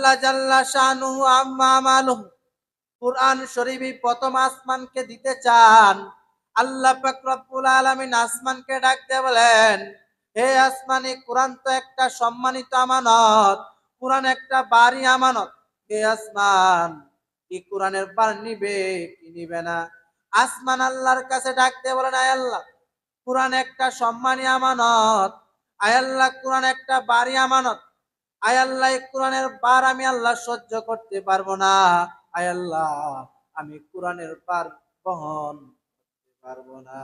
আল্লাহ জাল্লা শানুহু আম্মা আমালুহু কুরআন শরীফই প্রথম আসমানকে দিতে চান। আল্লাহ পাক রব্বুল আলামিন আসমানকে ডাক দিয়ে বলেন, হে আসমানি, কুরআন তো একটা সম্মানিত আমানত, কুরআন একটা ভারী আমানত। হে আসমান, কি কুরআনের বার নিবে কি নিবে না? আসমান আল্লাহর কাছে ডাক দিয়ে বলেন, আয় আল্লাহ, কুরআন একটা সম্মানী আমানত, আয় আল্লাহ কুরআন একটা ভারী আমানত, আয় আল্লাহ এই কোরআনের বার আমি আল্লাহ সহ্য করতে পারবো না, আয় আল্লাহ আমি কোরআনের বার বহন করতে পারবো না।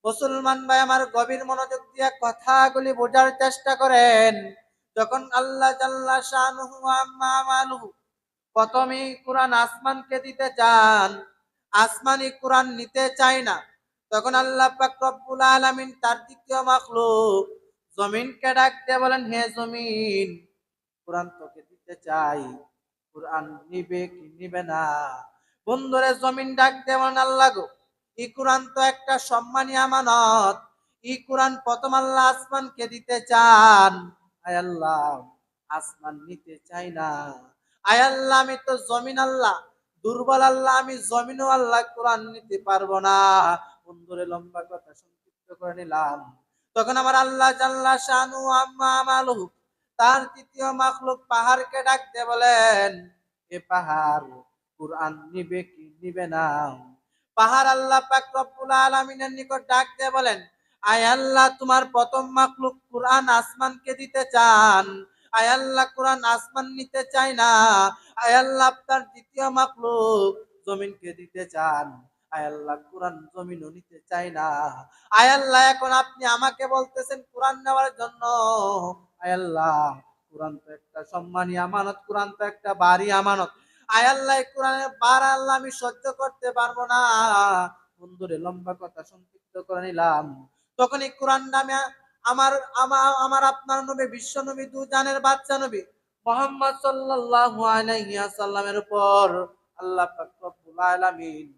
মুসলমান ভাই আমার, গভীর মনোযোগ দিয়ে কথাগুলি বোঝার চেষ্টা করেন। যখন আল্লাহ জাল্লা শানুহু আম্মা আমালুহু প্রথমেই কোরআন আসমানকে দিতে চান, আসমানি কোরআন নিতে চায় না, তখন আল্লাহ পাক রব্বুল আলামিন তার দ্বিতীয় মাখলুক জমিনকে ডাক দিয়ে বলেন, হে জমিন, কোরআন তোকে দিতে চাই, কোরআন নিবে কি নিবে না? বন্ধুরে, জমিন ডাক দিয়ে বলেন, আল্লাহ গো, এই কোরআন তো একটা সম্মানী আমানত, এই কোরআন প্রথম আল্লাহ আসমানকে দিতে চান, আয় আল্লাহ আসমান নিতে চাই না, আয় আল্লাহ আমি তো জমিন আল্লাহ, দুর্বল আল্লাহ, আমি জমিনও আল্লাহ কোরআন নিতে পারবো না। বন্ধুরে, লম্বা কথা সংক্ষিপ্ত করে নিলাম। তখন আমার আল্লাহ জাল্লা শানু আম্মা আমালুহু তার তৃতীয় মাখলুক পাহাড়কে ডাক দিয়ে বলেন, এ পাহাড়, কোরআন নিবে কি নিবে না? পাহাড় আল্লাহ পাক রব্বুল আলামিনের নিকট ডাক দিয়ে বলেন, আয় আল্লাহ, তোমার প্রথম মাখলুক কোরআন আসমানকে দিতে চান, আয় আল্লাহ কোরআন আসমান নিতে চায় না, আয় আল্লাহ আপনার দ্বিতীয় মাখলুক জমিনকে দিতে চান, আয় আল্লাহ কোরআন জমিনও নিতে চায় না, আয় আল্লাহ এখন আপনি আমাকে বলতেছেন কোরআন নেওয়ার জন্য, আয় আল্লাহ কোরআন তো একটা সম্মানী আমানত, কোরআন তো একটা ভারী আমানত, আয় আল্লাহ কোরআনের বার আল্লাহ আমি সহ্য করতে পারবো না। বন্ধুরে, লম্বা কথা সংক্ষিপ্ত করে নিলাম। তখন এই কোরআন নামে আমার আমার আমার আপনার নবী, বিশ্ব নবী, দু জানের বাচ্চা নবী মুহাম্মদ সাল্লাল্লাহু আলাইহি ওয়াসাল্লামের উপর আল্লাহ পাক রব্বুল আলামিন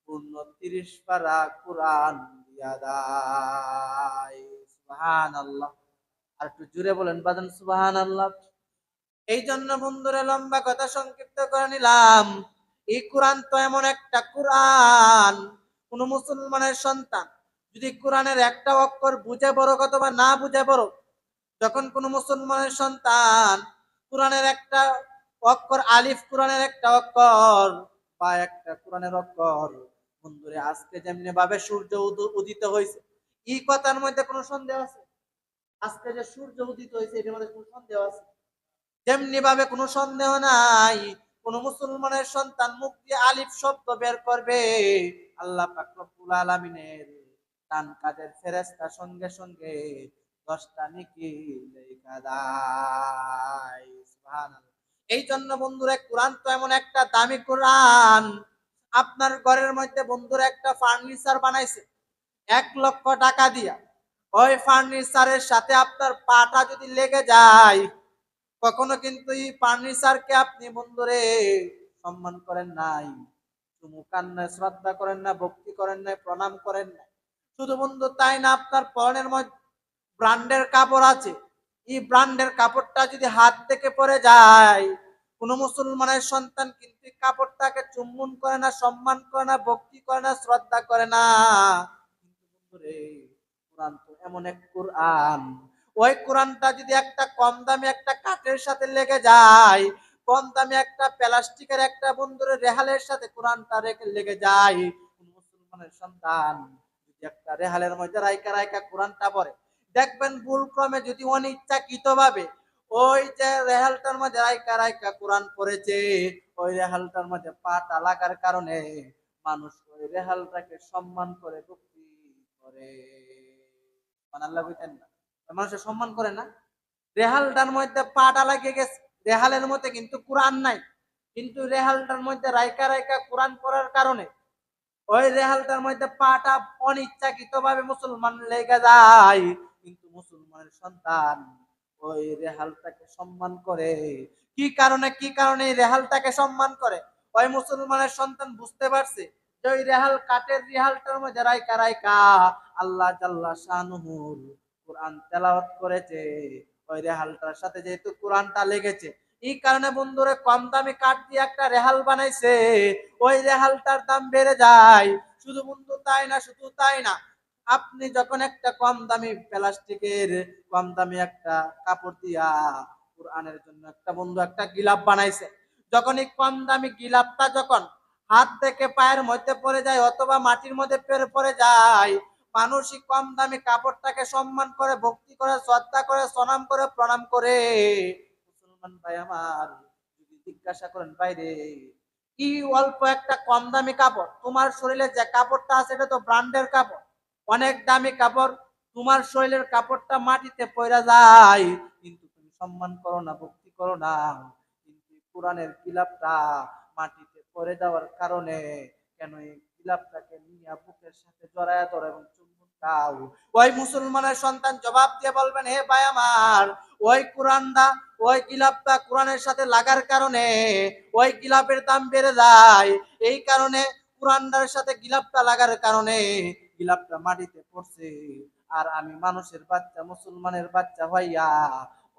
পূর্ণ 30 পারা কোরআন দিয়া দেয়। সুবহানাল্লাহ। আর একটু জোরে বলেন বাজান, সুবহানাল্লাহ। এই জন্য বন্ধুরে, লম্বা কথা সংক্ষিপ্ত করে নিলাম, এই কোরআন তো এমন একটা কোরআন, কোন মুসলমানের সন্তান যদি কোরআনের একটা অক্ষর বুঝে বড় অথবা না বুঝে বড়, যখন কোন মুসলমানের সন্তান কোরআনের একটা অক্ষর আলিফ, কোরআনের একটা অক্ষর বা একটা কোরআনের অক্ষর, বন্ধুরে আজকে যেমনি ভাবে সূর্য উদিত হয়েছে, এই কথার মধ্যে কোনো সন্দেহ আছে? আজকে যে সূর্য উদিত হয়েছে এটার মধ্যে কোনো সন্দেহ আছে? তেমনি ভাবে কোনো সন্দেহ নাই, কোন মুসলমানের সন্তান মুখ দিয়ে আলিফ শব্দ বের করবে, আল্লাহ পাক রব্বুল আলামিনের ডান কাঁধের ফেরেশতা সঙ্গে সঙ্গে 10টা নেকি লেখা দেয়। সুবহানাল্লাহ। এই জন্য বন্ধুরা, কোরআন তো এমন একটা দামি কোরআন, আপনার ঘরের মধ্যে বন্ধুরা একটা ফার্নিচার বানাইছে 1 লক্ষ টাকা দিয়া, ওই ফার্নিচারের সাথে আপনার পাটা যদি লেগে যায়, কখনো কিন্তু এই ফার্নিচারকে আপনি বন্ধুরে সম্মান করেন নাই, চুমুকান না, শ্রদ্ধা করেন না, ভক্তি করেন না, প্রণাম করেন না। শুধু বন্ধু তাই না, আপনার পরনের মধ্যে ব্র্যান্ডের কাপড় আছে, এই ব্র্যান্ডের কাপড়টা যদি হাত থেকে পড়ে যায়, কোন মুসলমানের সন্তান কিন্তু কাপড়টাকে চুম্বন করে না, সম্মান করে না, ভক্তি করে না, শ্রদ্ধা করে না। কিন্তু বন্ধুরে, কোরআন তো এমন এক কোরআন, ওই কোরআনটা যদি একটা কম দামি একটা কাঠের সাথে লেগে যায়, কম দামি একটা প্লাস্টিকের একটা বন্ধুরে রেহালের সাথে কোরআনটা লেগে যায়, কোন মুসলমানের সন্তান যদি একটা রেহালের মধ্যে রাইকা রাইকা কোরআনটা পড়ে, দেখবেন ভুল ক্রমে যদি অনিচ্ছাকৃত ভাবে ওই যে রেহালটার মধ্যে রাইকা রাইকা কোরআন পড়েছে, ওই রেহালটার মধ্যে পাটা লাগার কারণে মানুষ ওই রেহালটাকে সম্মান করে, ভক্তি করে। আল্লাহ বুঝতেন না, মানুষের সম্মান করে না, রেহালটার মধ্যে পাটা লাগিয়ে গেছে, রেহালের মধ্যে কিন্তু কোরআন নাই, কিন্তু রেহালটার মধ্যে রাইকা রাইকা কোরআন পড়ার কারণে ওই রেহালটার মধ্যে পাটা অনিচ্ছাকৃত ভাবে মুসলমান লেগে যায়, কিন্তু মুসলমানের সন্তান ওই রেহালটাকে সম্মান করে। কি কারণে, কি কারণে এই রেহালটাকে সম্মান করে? ওই মুসলমানের সন্তান বুঝতে পারছে যে ওই রেহাল কাঠের রেহালটার মধ্যে রাইকা রাইকা আল্লাহ জাল্লা শানুহুর কোরআন তেলাওয়াত করেছে, ওই রেহালটার সাথে যেহেতু কোরআনটা লেগেছে, এই কারণে বন্ধুরে কম দামি কাঠ দিয়ে একটা রেহাল বানাইছে, ওই রেহালটার দাম বেড়ে যায়। শুধু বন্ধু তাই না, শুধু তাই না, আপনি যখন একটা কম দামি প্লাস্টিকের কম দামি একটা কাপড় দিয়া কোরআনের জন্য একটা বন্ধু একটা গিলাপ বানাইছে, যখন এই কম দামি গিলাপটা যখন হাত থেকে পায়ের মধ্যে পড়ে যায় অথবা মাটির মধ্যে পড়ে যায়, মানুষই কম দামি কাপড়টাকে সম্মান করে, ভক্তি করে, শ্রদ্ধা করে, সনাম করে, প্রণাম করে। মুসলমান ভাই আমার, যদি জিজ্ঞাসা করেন বাইরে কি অল্প একটা কম দামি কাপড়, তোমার শরীরে যে কাপড়টা আছে এটা তো ব্র্যান্ডের কাপড়, অনেক দামি কাপড়, তোমার শরীরের কাপড়টা মাটিতে পড়ে যায়, কিন্তু তুমি সম্মান করো না, ভক্তি করো না। কিন্তু কোরআনের গিলাপটা মাটিতে পড়ে যাওয়ার কারণে কেন এই গিলাপটাকে নিয়ে বুকের সাথে জড়ায় ধরো এবং চুম্বন দাও। ওই মুসলমানের সন্তান জবাব দিয়ে বলবেন, হে ভাই আমার, ওই কোরআনটা, ওই গিলাপটা কোরআনের সাথে লাগার কারণে ওই গিলাপের দাম বেড়ে যায়। এই কারণে কোরআনটার সাথে গিলাপটা লাগার কারণে গিলাপটা মাটিতে পড়ছে। আর আমি মানুষের বাচ্চা, মুসলমানের বাচ্চা হইয়া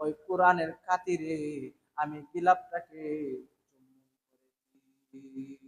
ওই কোরআনের খাতিরে আমি গিলাপটাকে চুম্বন করেছি।